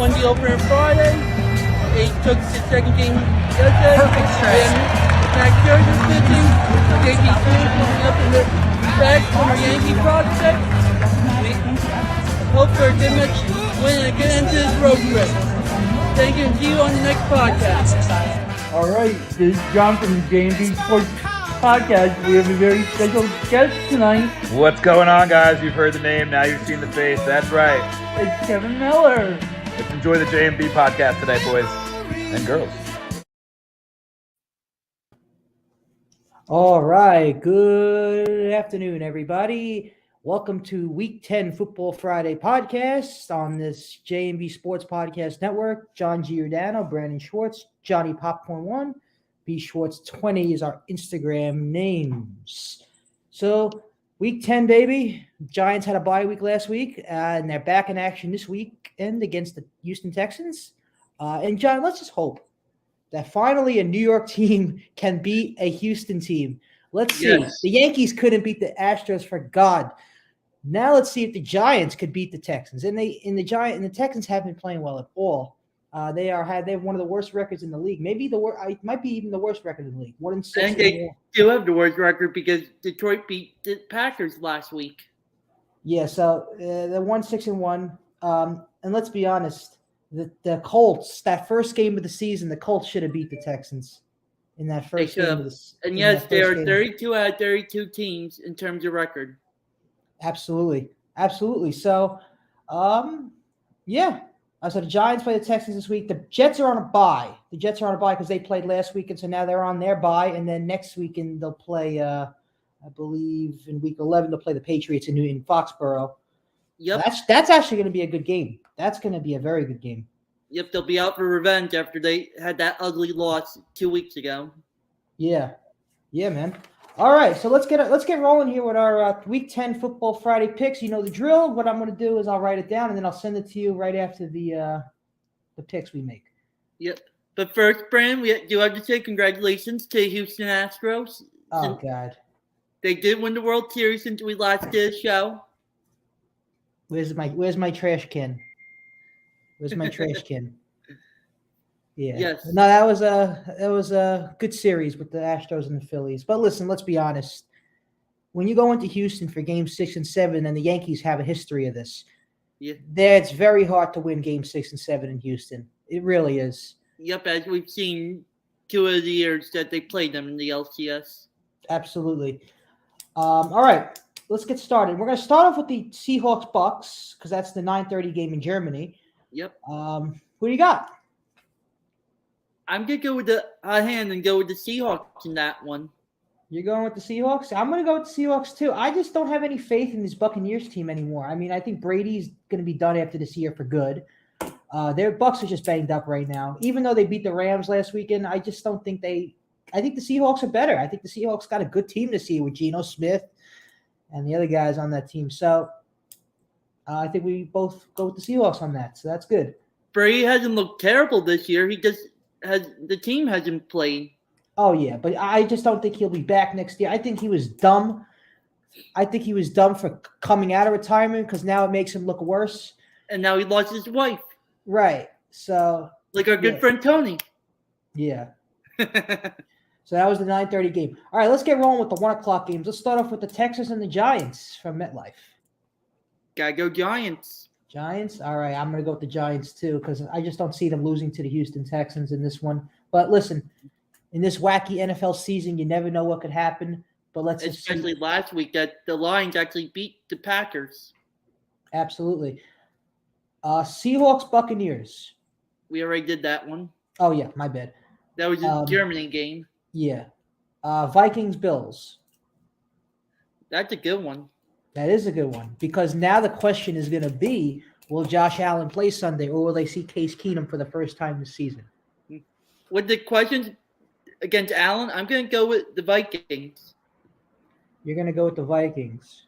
won the opener Friday. They took the second game yesterday. Perfect stretch. Max Scherzer pitching. JT coming up in the back from our Yankee prospect. We hope for a good match win and get into this road trip. Thank you and see you on the next podcast. All right, this is John from the J&B Sports Podcast. We have a very special guest tonight. What's going on, guys? You've heard the name, now you've seen the face. That's right. It's Kevin Miller. Let's enjoy the J&B podcast today, boys and girls. All right. Good afternoon, everybody. Welcome to Week 10 Football Friday podcast on this J&B Sports Podcast Network. John Giordano, Brandon Schwartz, Johnny Popcorn 1, B Schwartz 20 is our Instagram names. So Week 10, baby. Giants had a bye week last week, and they're back in action this weekend against the Houston Texans. And John, let's just hope that finally a New York team can beat a Houston team. Let's see. Yes. The Yankees couldn't beat the Astros for God. Now let's see if the Giants could beat the Texans. And the Texans haven't been playing well at all. They have one of the worst records in the league. Maybe it might be even the worst record in the league. 1-6. And they still have the worst record because Detroit beat the Packers last week. Yeah, so they're 1-6-1. And let's be honest, the Colts, that first game of the season, the Colts should have beat the Texans in that first game of the season. And yes, they are 32 out of 32 teams in terms of record. Absolutely. So, yeah. So the Giants play the Texans this week. The Jets are on a bye. Because they played last week, and so now they're on their bye. And then next weekend they'll play, I believe, in Week 11 they'll play the Patriots in Foxborough. Yep. So that's actually going to be a good game. That's going to be a very good game. Yep, they'll be out for revenge after they had that ugly loss 2 weeks ago. Yeah, man. All right, so let's get rolling here with our Week 10 Football Friday picks. You know the drill. What I'm going to do is I'll write it down, and then I'll send it to you right after the picks we make. Yep. But first, Brandon, we do have to say congratulations to Houston Astros. Oh, God. They did win the World Series since we last did a show. Where's my trash can? Where's my trash can? Yeah. Yes. No, that was a good series with the Astros and the Phillies. But listen, let's be honest. When you go into Houston for Games 6 and 7, and the Yankees have a history of this, it's very hard to win Games 6 and 7 in Houston. It really is. Yep, as we've seen 2 of the years that they played them in the LCS. Absolutely. All right, let's get started. We're going to start off with the Seahawks-Bucks because that's the 9:30 game in Germany. Yep. Who do you got? I'm going to go with the hot hand and go with the Seahawks in that one. You're going with the Seahawks? I'm going to go with the Seahawks, too. I just don't have any faith in this Buccaneers team anymore. I mean, I think Brady's going to be done after this year for good. Their Bucks are just banged up right now. Even though they beat the Rams last weekend, I just don't think I think the Seahawks are better. I think the Seahawks got a good team this year with Geno Smith and the other guys on that team. So I think we both go with the Seahawks on that. So that's good. Brady hasn't looked terrible this year. The team hasn't played. Oh, yeah, but I just don't think he'll be back next year. I think he was dumb. For coming out of retirement because now it makes him look worse. And now he lost his wife. Right. So like our good friend Tony. Yeah. So that was the 9:30 game. All right, let's get rolling with the 1 o'clock games. Let's start off with the Texans and the Giants from MetLife. Gotta go Giants. Giants? All right, I'm going to go with the Giants too because I just don't see them losing to the Houston Texans in this one. But listen, in this wacky NFL season, you never know what could happen. But let's especially last week that the Lions actually beat the Packers. Absolutely. Seahawks Buccaneers. We already did that one. Oh yeah, my bad. That was a Germany game. Yeah. Vikings Bills. That's a good one. That is a good one because now the question is going to be, will Josh Allen play Sunday or will they see Case Keenum for the first time this season? With the questions against Allen, I'm going to go with the Vikings. You're going to go with the Vikings.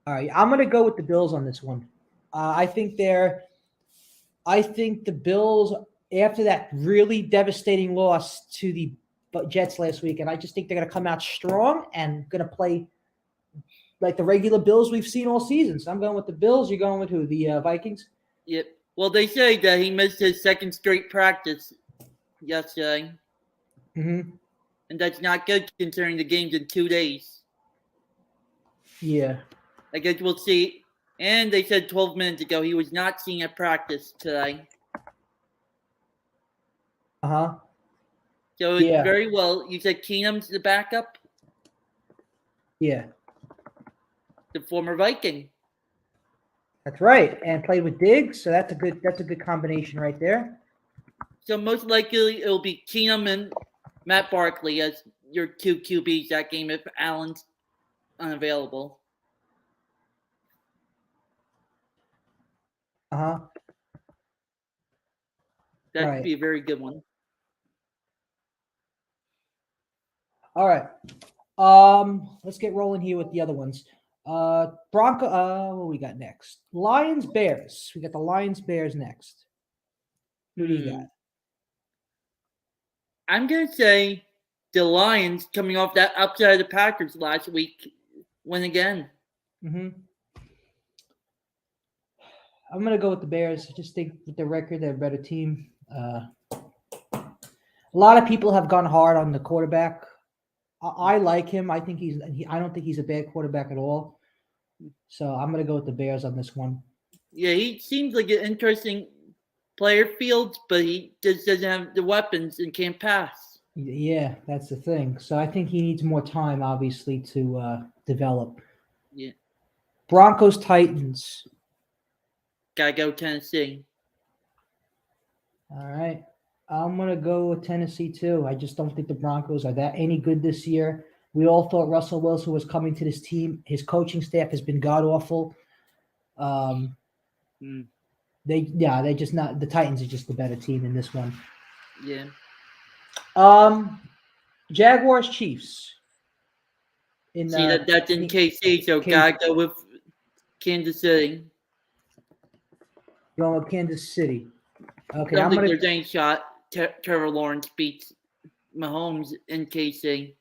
All right, I'm going to go with the Bills on this one. I think the Bills, after that really devastating loss to the Jets last week, and I just think they're going to come out strong and going to play like the regular Bills we've seen all season. So I'm going with the Bills. You're going with who? The Vikings? Yep. Well, they say that he missed his second straight practice yesterday, Mm-hmm. and that's not good considering the game's in 2 days. Yeah. I guess we'll see. And they said 12 minutes ago he was not seen at practice today. Uh-huh. So it's Yeah. very well. You said Keenum's the backup, Yeah. the former Viking. That's right. And played with Diggs, so that's a good combination right there. So most likely it'll be Keenum and Matt Barkley as your two QBs that game if Allen's unavailable. Uh-huh. That Right. could be a very good one. All right. Let's get rolling here with the other ones. What we got next? Lions, Bears. We got the Lions, Bears next. Who do you got? I'm going to say the Lions, coming off that upset of the Packers last week, win again. Mm-hmm. I'm going to go with the Bears. I just think with the record, they're a better team. A lot of people have gone hard on the quarterback. I like him. I think I don't think he's a bad quarterback at all. So I'm going to go with the Bears on this one. Yeah, he seems like an interesting player field, but he just doesn't have the weapons and can't pass. Yeah, that's the thing. So I think he needs more time, obviously, to develop. Yeah. Broncos, Titans. Gotta go Tennessee. All right. I'm going to go with Tennessee, too. I just don't think the Broncos are that any good this year. We all thought Russell Wilson was coming to this team. His coaching staff has been god-awful. They're just not – the Titans are just the better team in this one. Yeah. Jaguars, Chiefs. That's in KC, so gotta go with Kansas City. Going with Kansas City. Okay, I don't think there's any shot Trevor Lawrence beats Mahomes in KC.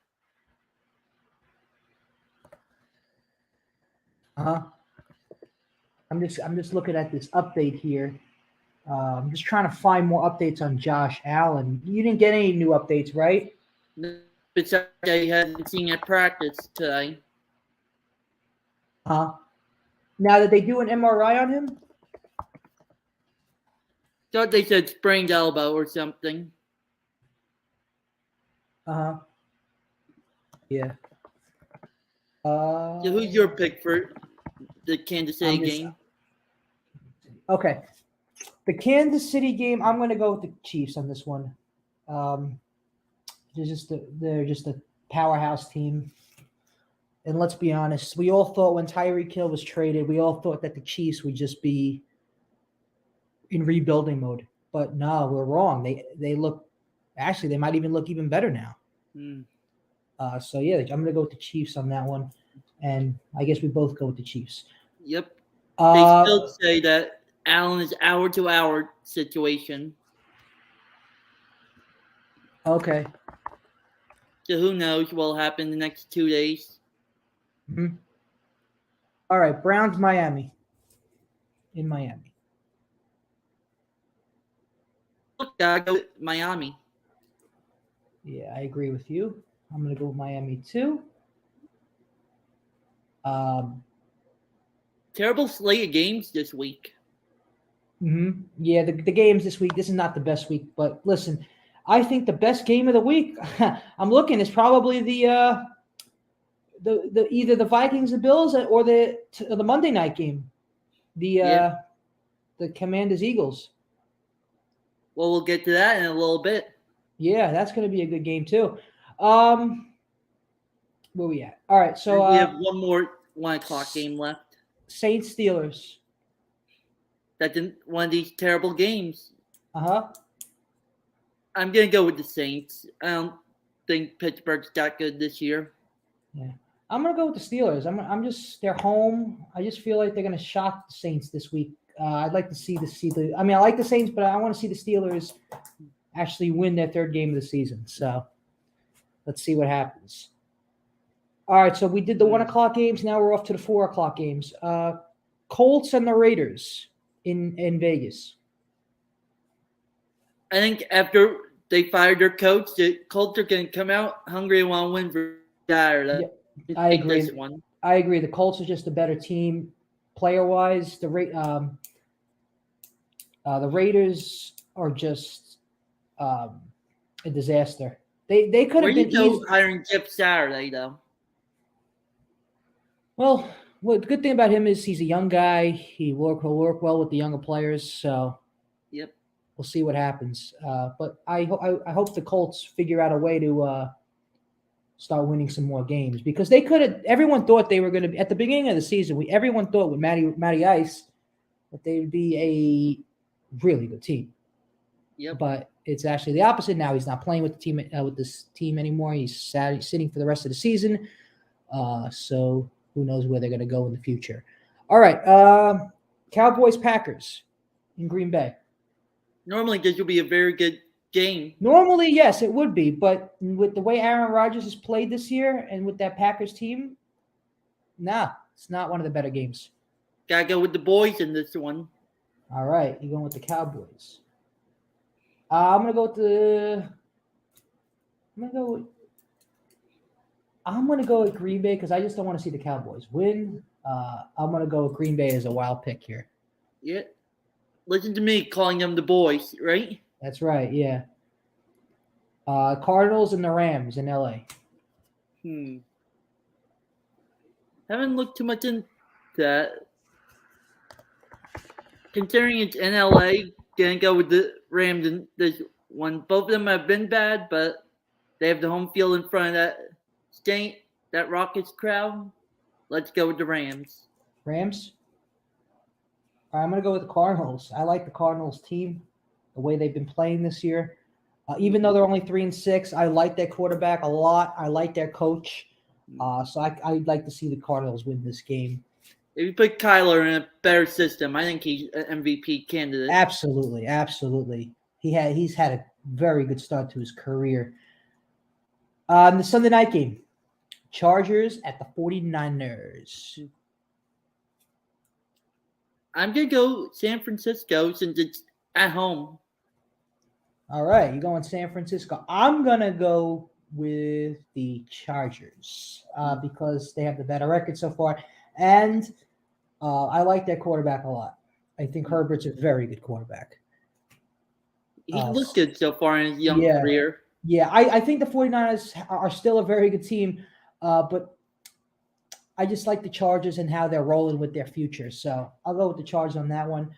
Uh-huh. I'm just looking at this update here. I'm just trying to find more updates on Josh Allen. You didn't get any new updates, right? Besides, he hasn't seen at practice today. Now that they do an MRI on him? Thought they said sprained elbow or something. Uh-huh. Yeah. So who's your pick for the Kansas City game? Okay. The Kansas City game, I'm going to go with the Chiefs on this one. They're just a powerhouse team. And let's be honest, we all thought when Tyreek Hill was traded, we all thought that the Chiefs would just be in rebuilding mode. But no, we're wrong. They look – actually, they might even look even better now. So, yeah, I'm going to go with the Chiefs on that one. And I guess we both go with the Chiefs. Yep. They still say that Allen is hour-to-hour situation. Okay. So who knows what will happen in the next 2 days. Mm-hmm. All right, Browns, Miami. In Miami. Gotta go with Miami. Yeah, I agree with you. I'm going to go with Miami too. Terrible slate of games this week. Mm-hmm. Yeah, the games this week, this is not the best week. But listen, I think the best game of the week, I'm looking, is probably the either the Vikings, the Bills, or the Monday night game. The Commanders, Eagles. Well, we'll get to that in a little bit. Yeah, that's going to be a good game too. Where we at? All right, so we have one more 1 o'clock game left. Saints, Steelers. That's one of these terrible games. Uh-huh. I'm going to go with the Saints. I don't think Pittsburgh's that good this year. Yeah. I'm going to go with the Steelers. They're home. I just feel like they're going to shock the Saints this week. I'd like to see the. I mean, I like the Saints, but I want to see the Steelers actually win their third game of the season. So let's see what happens. All right, so we did the 1 o'clock games. Now we're off to the 4 o'clock games. Colts and the Raiders in Vegas. I think after they fired their coach, the Colts are going to come out hungry and want to win for Saturday. I agree. This one. I agree. The Colts are just a better team, player-wise. The Raiders are just a disaster. They could have been easy. Hiring Jeff Saturday though. Well, the good thing about him is he's a young guy. He'll work well with the younger players. So, yep, we'll see what happens. But I hope the Colts figure out a way to start winning some more games because they could have. Everyone thought they were going to be at the beginning of the season. Everyone thought with Matty Ice that they would be a really good team. Yep. But it's actually the opposite now. He's not playing with the team with this team anymore. He's sitting for the rest of the season. So who knows where they're going to go in the future? All right, Cowboys Packers in Green Bay. Normally, this will be a very good game. Normally, yes, it would be, but with the way Aaron Rodgers has played this year and with that Packers team, it's not one of the better games. Gotta go with the boys in this one. All right, you're going with the Cowboys. I'm gonna go with Green Bay because I just don't want to see the Cowboys win. I'm gonna go with Green Bay as a wild pick here. Yeah, listen to me calling them the boys, right? That's right. Yeah. Cardinals and the Rams in LA. Haven't looked too much into that. Considering it's in LA, gonna go with the Rams in this one. Both of them have been bad, but they have the home field in front of that Rockets crowd. Let's go with the Rams. Rams? All right, I'm going to go with the Cardinals. I like the Cardinals team, the way they've been playing this year. Even though they're only 3-6, I like their quarterback a lot. I like their coach. So I'd like to see the Cardinals win this game. If you put Kyler in a better system, I think he's an MVP candidate. Absolutely, absolutely. He's had a very good start to his career. The Sunday night game, Chargers at the 49ers. I'm going to go San Francisco since it's at home. All right, you're going San Francisco. I'm going to go with the Chargers because they have the better record so far. And I like their quarterback a lot. I think Herbert's a very good quarterback. He looks good so far in his young career. Yeah, I think the 49ers are still a very good team, but I just like the Chargers and how they're rolling with their future. So I'll go with the Chargers on that one.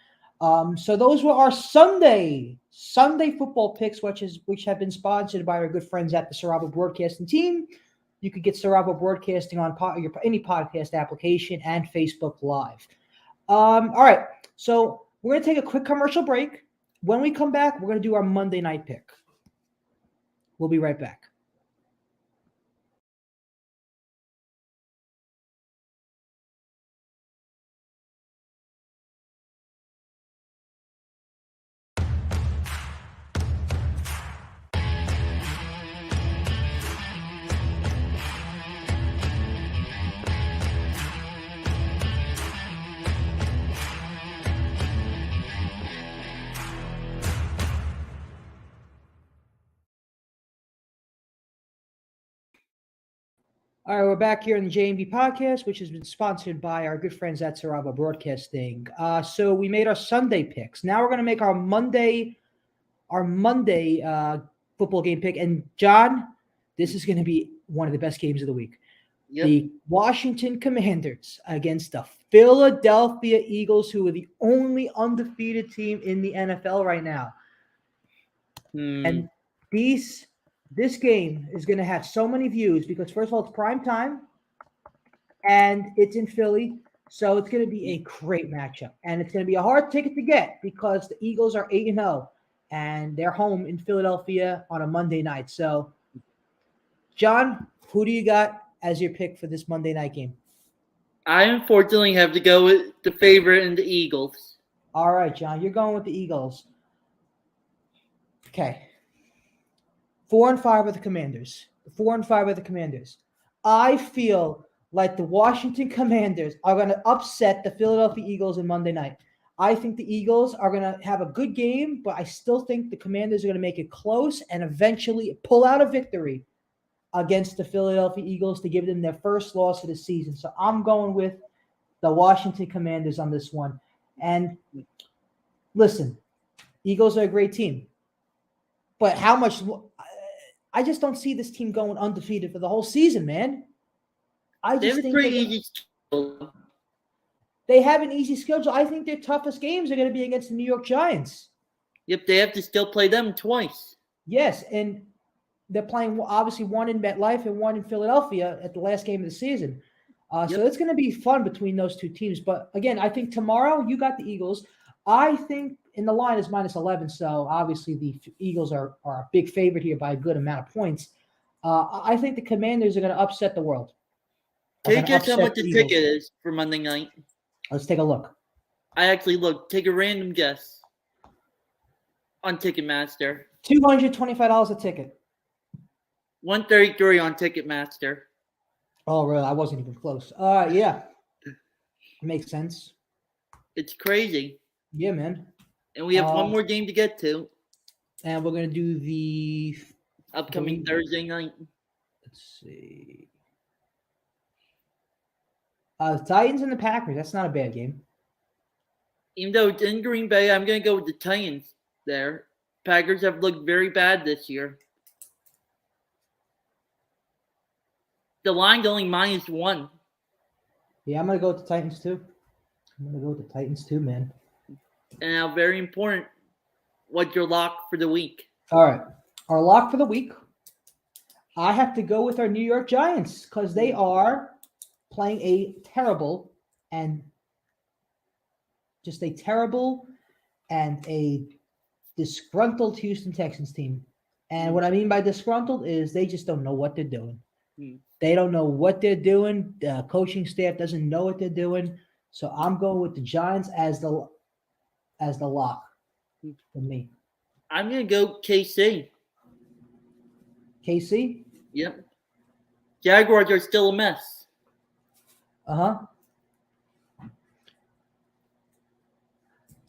So those were our Sunday football picks, which have been sponsored by our good friends at the Saraba Broadcasting team. You could get Saraba Broadcasting on any podcast application and Facebook Live. All right, so we're going to take a quick commercial break. When we come back, we're going to do our Monday night pick. We'll be right back. All right, we're back here in the J&B podcast, which has been sponsored by our good friends at Saraba Broadcasting. So we made our Sunday picks. Now we're going to make our Monday football game pick. And John, this is going to be one of the best games of the week. Yep. The Washington Commanders against the Philadelphia Eagles, who are the only undefeated team in the NFL right now. And this game is going to have so many views because, first of all, it's prime time and it's in Philly. So it's going to be a great matchup. And it's going to be a hard ticket to get because the Eagles are 8-0 and they're home in Philadelphia on a Monday night. So, John, who do you got as your pick for this Monday night game? I unfortunately have to go with the favorite in the Eagles. All right, John, you're going with the Eagles. Okay. 4-5 are the Commanders. 4-5 are the Commanders. I feel like the Washington Commanders are going to upset the Philadelphia Eagles on Monday night. I think the Eagles are going to have a good game, but I still think the Commanders are going to make it close and eventually pull out a victory against the Philadelphia Eagles to give them their first loss of the season. So I'm going with the Washington Commanders on this one. And listen, Eagles are a great team. But how much – I just don't see this team going undefeated for the whole season, man. I They just have a think pretty easy schedule. they have an easy schedule. I think their toughest games are going to be against the New York Giants. Yep, they have to still play them twice. Yes, and they're playing obviously one in MetLife and one in Philadelphia at the last game of the season. So it's going to be fun between those two teams. But again, I think tomorrow you got the Eagles. I think in the line is -11, so obviously the Eagles are a big favorite here by a good amount of points. I think the Commanders are going to upset the world. Take guess how much the ticket is for Monday night. Let's take a look. I actually looked. Take a random guess on Ticketmaster. $225 a ticket. $133 on Ticketmaster. Oh, really? I wasn't even close. Yeah. Makes sense. It's crazy. Yeah, man. And we have one more game to get to. And we're going to do the upcoming Thursday night. Let's see. The Titans and the Packers. That's not a bad game. Even though it's in Green Bay, I'm going to go with the Titans there. Packers have looked very bad this year. The line's only -1. Yeah, I'm going to go with the Titans too. Man. And now, very important, what's your lock for the week? All right. Our lock for the week, I have to go with our New York Giants because they are playing a terrible and disgruntled Houston Texans team. And what I mean by disgruntled is they just don't know what they're doing. They don't know what they're doing. The coaching staff doesn't know what they're doing. So I'm going with the Giants as the lock for me. I'm going to go KC. KC? Yep. Jaguars are still a mess. Uh-huh.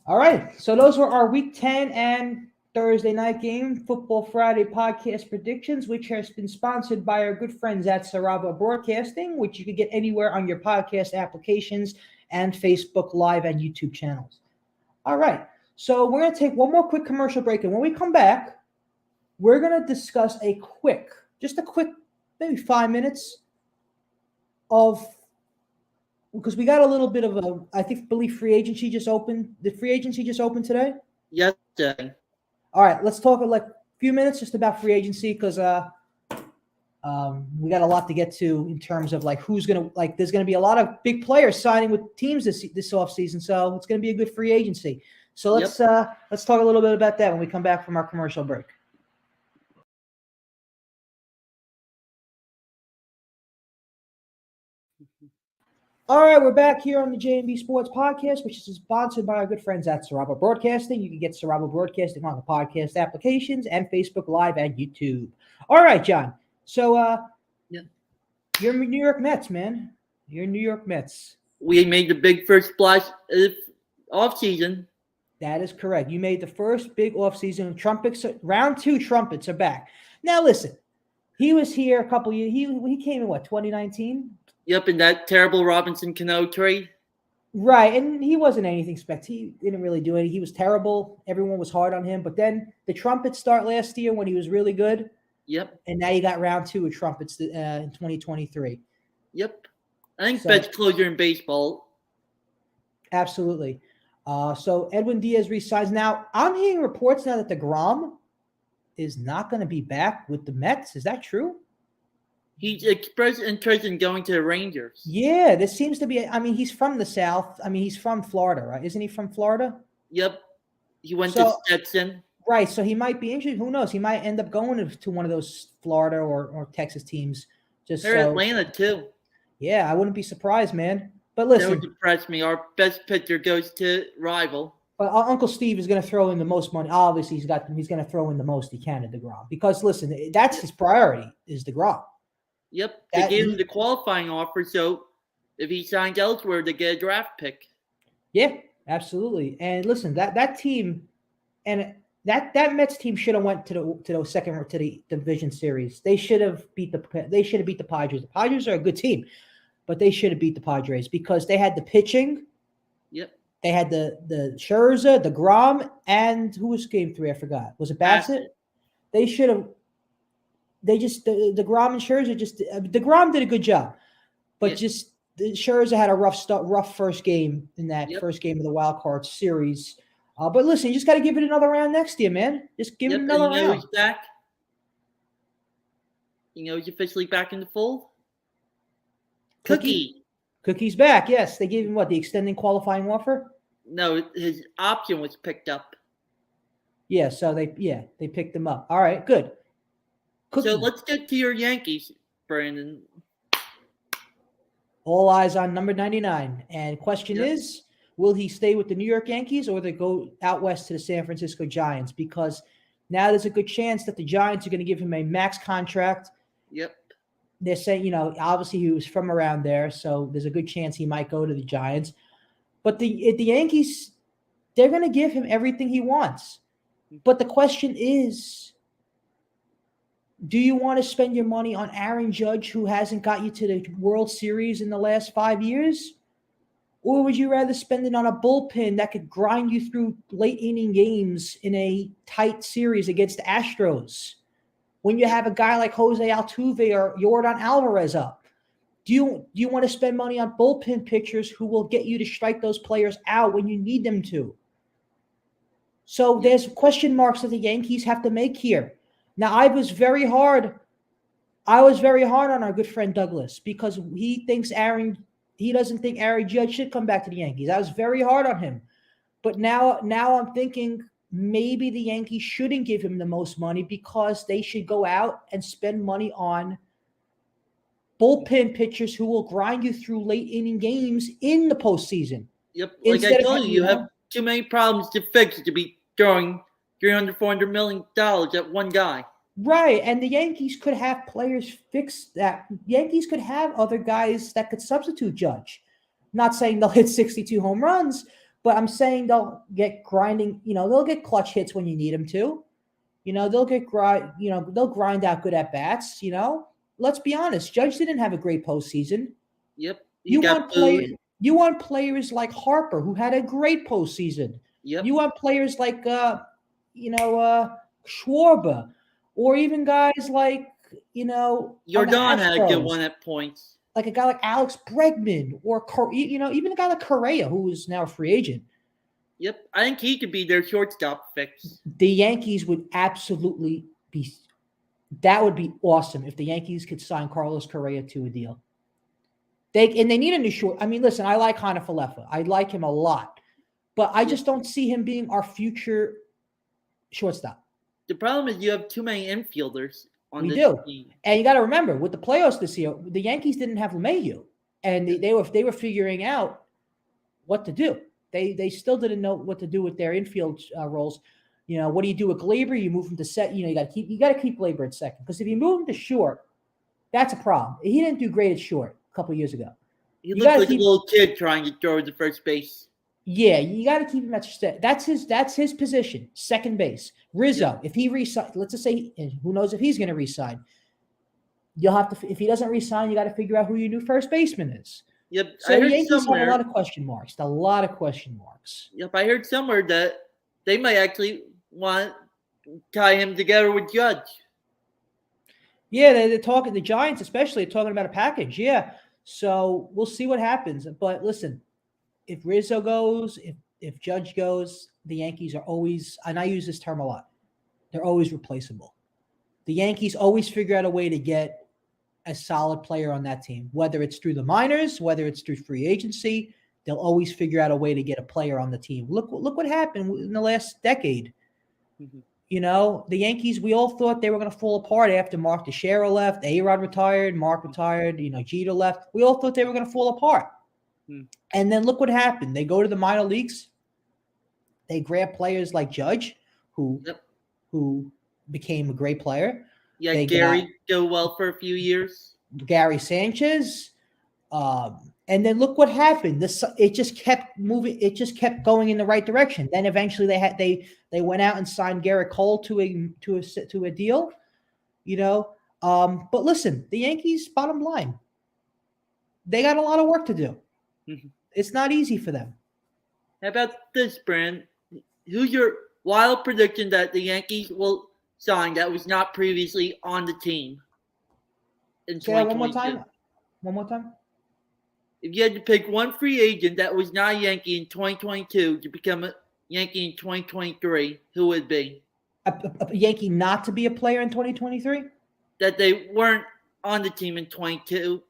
All right. So those were our Week 10 and Thursday night game Football Friday podcast predictions, which has been sponsored by our good friends at Saraba Broadcasting, which you can get anywhere on your podcast applications and Facebook Live and YouTube channels. All right. So we're going to take one more quick commercial break. And when we come back, we're going to discuss just a quick, maybe 5 minutes because we got a little bit of believe free agency just opened. Did free agency just open today? Yes. All right, let's talk like a few minutes just about free agency because we got a lot to get to in terms of like who's going to like. There's going to be a lot of big players signing with teams this offseason, so it's going to be a good free agency. So let's talk a little bit about that when we come back from our commercial break. All right, we're back here on the J&B Sports Podcast, which is sponsored by our good friends at Saraba Broadcasting. You can get Saraba Broadcasting on the podcast applications and Facebook Live and YouTube. All right, John. So, you're New York Mets, man. You're New York Mets. We made the big first splash off-season. That is correct. You made the first big off-season. Trumpets, round 2 trumpets are back. Now, listen. He was here a couple years. He came in, 2019? Yep, in that terrible Robinson Cano trade. Right, and he wasn't anything He didn't really do anything. He was terrible. Everyone was hard on him. But then the Trumpets start last year when he was really good. Yep. And now you got round 2 of Trumpets in 2023. Yep. I think best closer in baseball. Absolutely. So Edwin Diaz resigns. Now, I'm hearing reports now that DeGrom is not going to be back with the Mets. Is that true? He's expressed interest in going to the Rangers. Yeah, this seems to be. He's from the South. He's from Florida, right? Isn't he from Florida? Yep. He went to Stetson. Right, so he might be interested. Who knows? He might end up going to one of those Florida or Texas teams. They're Atlanta, too. Yeah, I wouldn't be surprised, man. But listen. That would depress me. Our best pitcher goes to rival. But Uncle Steve is going to throw in the most money. Obviously, he's going to throw in the most he can at DeGrom. Because, listen, that's his priority is DeGrom. Yep, they gave him the qualifying offer, so if he signs elsewhere, they get a draft pick. Yeah, absolutely. And listen, that team, and that Mets team should have went to the division series. They should have beat the Padres. The Padres are a good team, but they should have beat the Padres because they had the pitching. Yep. They had the Scherzer, the Grom, and who was game 3? I forgot. Was it Bassett? They should have. They just the Grom and Scherzer just the Grom did a good job, but just the Scherzer had a rough first game in that first game of the wild card series. But listen, you just got to give it another round next year, man. Just give it another round. He's back. He's officially back in the fold. Cookie's back. Yes, they gave him the extending qualifying offer. No, his option was picked up. Yeah, so they picked him up. All right, good. Cookie. So let's get to your Yankees, Brandon. All eyes on number 99. And question is, will he stay with the New York Yankees or they go out west to the San Francisco Giants? Because now there's a good chance that the Giants are going to give him a max contract. Yep. They're saying, obviously he was from around there, so there's a good chance he might go to the Giants. But the Yankees, they're going to give him everything he wants. But the question is, do you want to spend your money on Aaron Judge, who hasn't got you to the World Series in the last 5 years? Or would you rather spend it on a bullpen that could grind you through late inning games in a tight series against the Astros? When you have a guy like Jose Altuve or Yordan Alvarez up, do you want to spend money on bullpen pitchers who will get you to strike those players out when you need them to? So there's question marks that the Yankees have to make here. Now, I was very hard on our good friend Douglas because he doesn't think Aaron Judge should come back to the Yankees. I was very hard on him. But now I'm thinking maybe the Yankees shouldn't give him the most money because they should go out and spend money on bullpen pitchers who will grind you through late inning games in the postseason. Yep. Like I told you have too many problems to fix to be throwing $300, $400 million at one guy. Right. And the Yankees could have players fix that. Yankees could have other guys that could substitute Judge. Not saying they'll hit 62 home runs, but I'm saying they'll get grinding, they'll get clutch hits when you need them to. They'll get they'll grind out good at bats, Let's be honest, Judge didn't have a great postseason. Yep. You want players like Harper, who had a great postseason. Yep. You want players like Schwarber, or even guys like Yordan had a good one at points. Like a guy like Alex Bregman, or even a guy like Correa, who is now a free agent. Yep, I think he could be their shortstop fix. The Yankees would absolutely be. That would be awesome if the Yankees could sign Carlos Correa to a deal. They need a new short. I mean, listen, I like Hannah-Falefa. I like him a lot, but I just don't see him being our future shortstop. The problem is you have too many infielders on this team. And you got to remember, with the playoffs this year, the Yankees didn't have LeMahieu, and they were figuring out what to do. They still didn't know what to do with their infield roles. What do you do with Gleyber? You move him to set. You got to keep Gleyber at second, because if you move him to short, that's a problem. He didn't do great at short a couple of years ago. He looked like a little kid trying to throw to first base. Yeah, you got to keep him at second. That's his position, second base. Rizzo, if he resigns, let's just say, who knows if he's going to resign. You'll have to, if he doesn't resign, you got to figure out who your new first baseman is. Yep, so the Yankees have a lot of question marks. Yep, I heard somewhere that they might actually want to tie him together with Judge. Yeah, they're talking. The Giants, especially, are talking about a package. Yeah, so we'll see what happens. But listen, if Rizzo goes, if Judge goes, the Yankees are always, and I use this term a lot, they're always replaceable. The Yankees always figure out a way to get a solid player on that team, whether it's through the minors, whether it's through free agency. They'll always figure out a way to get a player on the team. Look what happened in the last decade. Mm-hmm. The Yankees, we all thought they were going to fall apart after Mark Teixeira left, A-Rod retired, Mark retired, Jeter left. We all thought they were going to fall apart. And then look what happened. They go to the minor leagues. They grab players like Judge, who became a great player. Yeah, Gary go well for a few years. Gary Sanchez. And then look what happened. It just kept moving. It just kept going in the right direction. Then eventually they went out and signed Garrett Cole to a deal, you know. But listen, the Yankees, bottom line, they got a lot of work to do. Mhm. It's not easy for them. How about this, Brand? Who's your wild prediction that the Yankees will sign that was not previously on the team in Say that 2022? One more time. If you had to pick one free agent that was not a Yankee in 2022 to become a Yankee in 2023, who would it be? A Yankee not to be a player in 2023? That they weren't on the team in 22,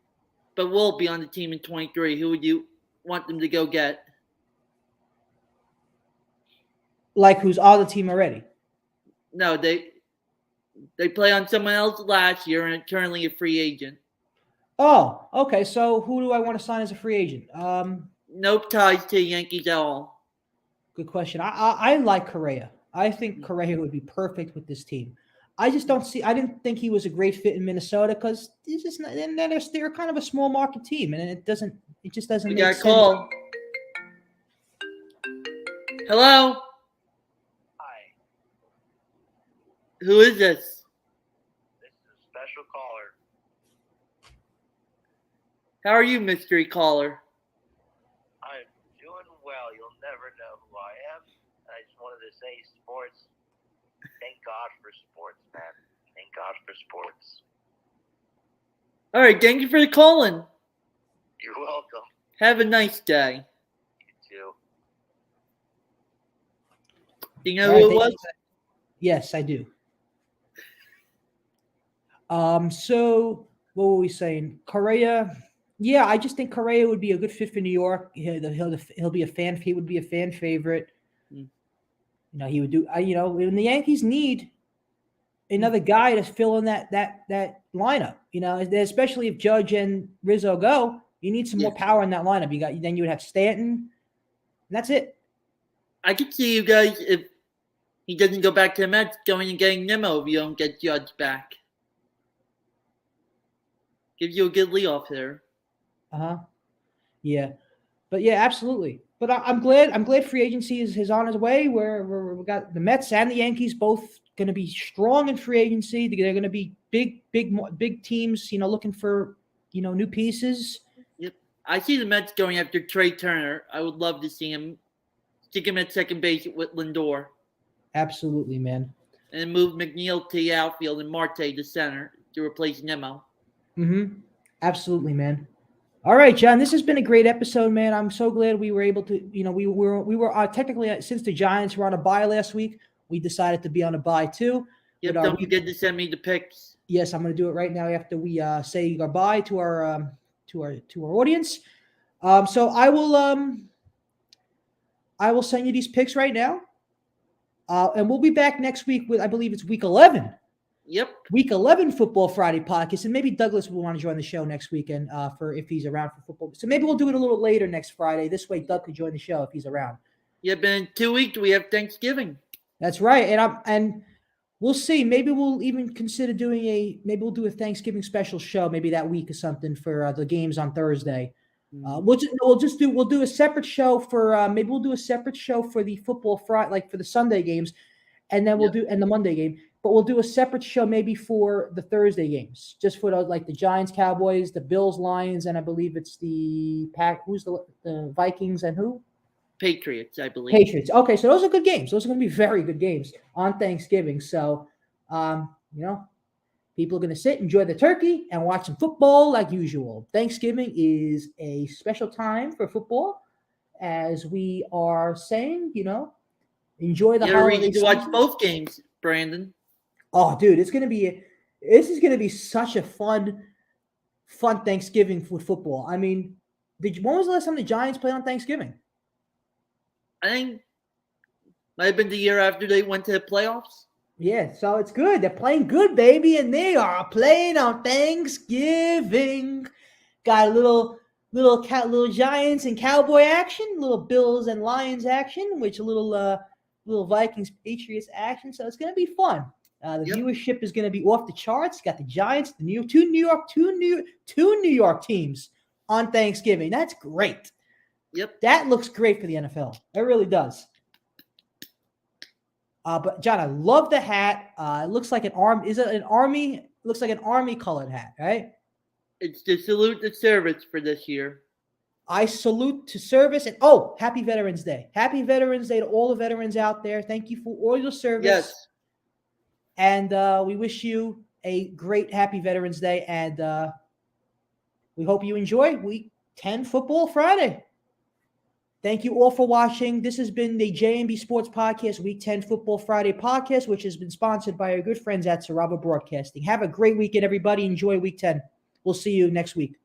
but will be on the team in 23. Who would you want them to go get? Like who's on the team already? No, they play on someone else last year and currently a free agent. Oh, okay. So who do I want to sign as a free agent? No ties to the Yankees at all. Good question. I like Correa. I think Correa would be perfect with this team. I just don't see. I didn't think he was a great fit in Minnesota because they're kind of a small market team, and it just doesn't We make got a sense. call. Hello? Hi, Who is this? this is a special caller. How are you, mystery caller? I'm doing well. You'll never know who I am. I just wanted to say sports. Thank God for sports, man. Thank God for sports. All right, thank you for the calling. You're welcome. Have a nice day. You too. Do you know All right, who it thank was? you. Yes, I do. So what were we saying? Correa. Yeah, I just think Correa would be a good fit for New York. He'll be a fan. He would be a fan favorite. Mm. You know, he would do. When the Yankees need another guy to fill in that lineup. You know, especially if Judge and Rizzo go, you need some more Yeah. power in that lineup. Then you would have Stanton. And that's it. I could see you guys, if he doesn't go back to the Mets, going and getting Nimmo if you don't get Judge back. Gives you a good leadoff there. Yeah, but yeah, absolutely. But I'm glad free agency is on its way. Where we got the Mets and the Yankees both going to be strong in free agency. They're going to be big teams. You know, looking for new pieces. Yep. I see the Mets going after Trey Turner. I would love to see him stick him at second base with Lindor Absolutely, man. and move McNeil to the outfield and Marte to center to replace Nimmo. Absolutely, man. All right, John. This has been a great episode, man. I'm so glad we were able to. We were technically, since the Giants were on a bye last week, we decided to be on a bye too. Yep, But, don't forget to send me the pics. Yes, I'm going to do it right now after we say goodbye to our audience. So I will send you these picks right now, and we'll be back next week with, I believe it's week 11. Yep. Week 11 Football Friday podcast, and maybe Douglas will want to join the show next weekend for if he's around for football. So maybe we'll do it a little later next Friday. This way, Doug could join the show if he's around. Yep. And in 2 weeks we have Thanksgiving. That's right, and we'll see. Maybe we'll even consider doing we'll do a Thanksgiving special show maybe that week or something for the games on Thursday. We'll do a separate show for maybe we'll do a separate show for the football Friday, like for the Sunday games, and then and the Monday game. But we'll do a separate show maybe for the Thursday games, just for the Giants, Cowboys, the Bills, Lions, and I believe it's the who's the Vikings and who? Patriots, I believe. Patriots. Okay, so those are good games. Those are going to be very good games on Thanksgiving. So, people are going to sit, enjoy the turkey, and watch some football like usual. Thanksgiving is a special time for football, as we are saying, enjoy the You're holiday ready to watch season. both games, Brandon. Oh, dude, this is going to be such a fun Thanksgiving with football. I mean, when was the last time the Giants played on Thanksgiving? I think might have been the year after they went to the playoffs. Yeah, so it's good. They're playing good, baby, and they are playing on Thanksgiving. Got a little Giants and Cowboy action, little Bills and Lions action, which a little Vikings Patriots action. So it's gonna be fun. The Yep. viewership is going to be off the charts. Got the Giants, the two New York teams on Thanksgiving. That's great. Yep. That looks great for the NFL. It really does. But John, I love the hat. It looks like an arm. Is it an army? It looks like an army colored hat, right? It's the salute to service for this year. I salute to service and happy Veterans Day. Happy Veterans Day to all the veterans out there. Thank you for all your service. Yes. And we wish you a great happy Veterans Day. And we hope you enjoy Week 10 Football Friday. Thank you all for watching. This has been the JMB Sports Podcast, Week 10 Football Friday podcast, which has been sponsored by our good friends at Saraba Broadcasting. Have a great weekend, everybody. Enjoy Week 10. We'll see you next week.